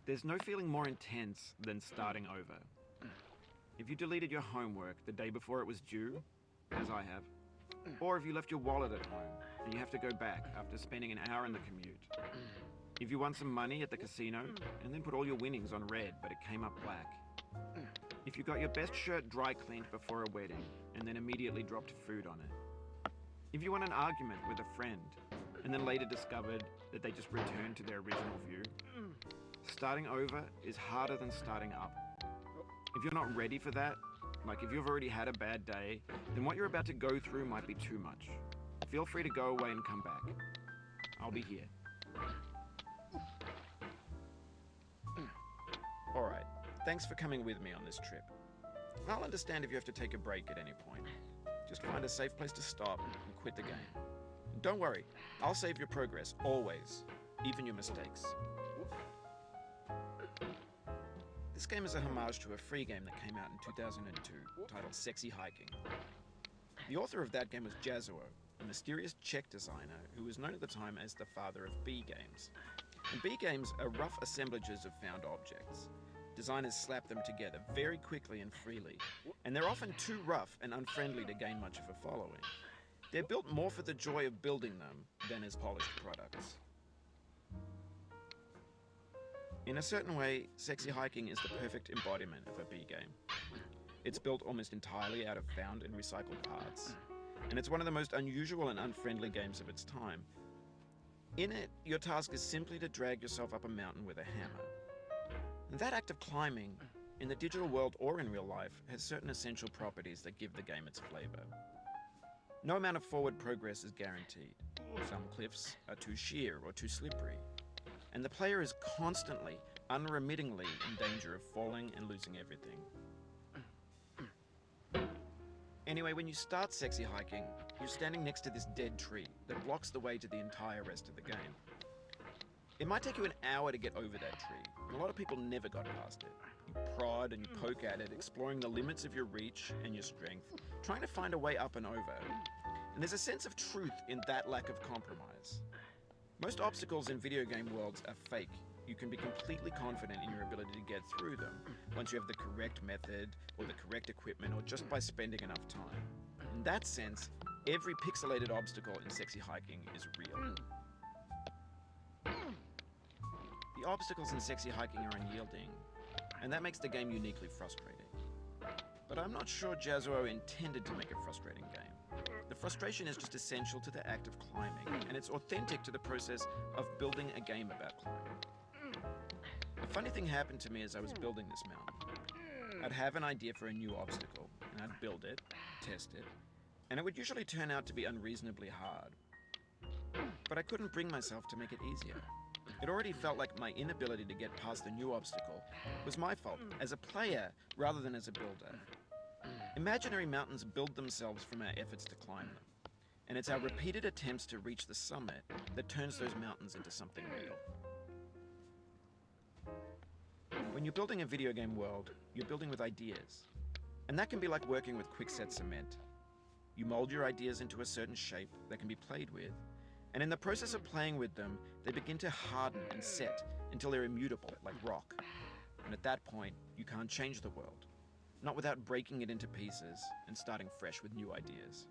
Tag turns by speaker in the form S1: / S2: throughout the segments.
S1: There's no feeling more intense than starting over. If you deleted your homework the day before it was due, as I have, or if you left your wallet at home and you have to go back after spending an hour in the commute. If you won some money at the casino and then put all your winnings on red but it came up black. If you got your best shirt dry cleaned before a wedding and then immediately dropped food on it. If you won an argument with a friend and then later discovered that they just returned to their original view. Starting over is harder than starting up. If you're not ready for that, like if you've already had a bad day, then what you're about to go through might be too much. Feel free to go away and come back. I'll be here. Alright, thanks for coming with me on this trip. I'll understand if you have to take a break at any point. Just find a safe place to stop and quit the game. And don't worry, I'll save your progress, always, even your mistakes. This game is a homage to a free game that came out in 2002, titled Sexy Hiking. The author of that game was Jazzuo, a mysterious Czech designer who was known at the time as the father of B games. And B games are rough assemblages of found objects. Designers slap them together very quickly and freely, and they're often too rough and unfriendly to gain much of a following. They're built more for the joy of building them than as polished products. In a certain way, Sexy Hiking is the perfect embodiment of a B game. It's built almost entirely out of found and recycled parts, and it's one of the most unusual and unfriendly games of its time. In it, your task is simply to drag yourself up a mountain with a hammer. And that act of climbing, in the digital world or in real life, has certain essential properties that give the game its flavor. No amount of forward progress is guaranteed. Some cliffs are too sheer or too slippery, and the player is constantly, unremittingly in danger of falling and losing everything. Anyway, when you start Sexy Hiking, you're standing next to this dead tree that blocks the way to the entire rest of the game. It might take you an hour to get over that tree, and a lot of people never got past it. You prod and you poke at it, exploring the limits of your reach and your strength, trying to find a way up and over. And there's a sense of truth in that lack of compromise. Most obstacles in video game worlds are fake. You can be completely confident in your ability to get through them once you have the correct method or the correct equipment or just by spending enough time. In that sense, every pixelated obstacle in Sexy Hiking is real. The obstacles in Sexy Hiking are unyielding, and that makes the game uniquely frustrating. But I'm not sure Jazzuo intended to make a frustrating game. The frustration is just essential to the act of climbing, and it's authentic to the process of building a game about climbing. A funny thing happened to me as I was building this mountain. I'd have an idea for a new obstacle, and I'd build it, test it, and it would usually turn out to be unreasonably hard. But I couldn't bring myself to make it easier. It already felt like my inability to get past the new obstacle was my fault, as a player rather than as a builder. Imaginary mountains build themselves from our efforts to climb them, and it's our repeated attempts to reach the summit that turns those mountains into something real. When you're building a video game world, you're building with ideas, and that can be like working with quickset cement. You mold your ideas into a certain shape that can be played with, and in the process of playing with them, they begin to harden and set until they're immutable, like rock. And at that point, you can't change the world. Not without breaking it into pieces and starting fresh with new ideas.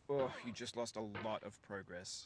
S1: Oh, you just lost a lot of progress.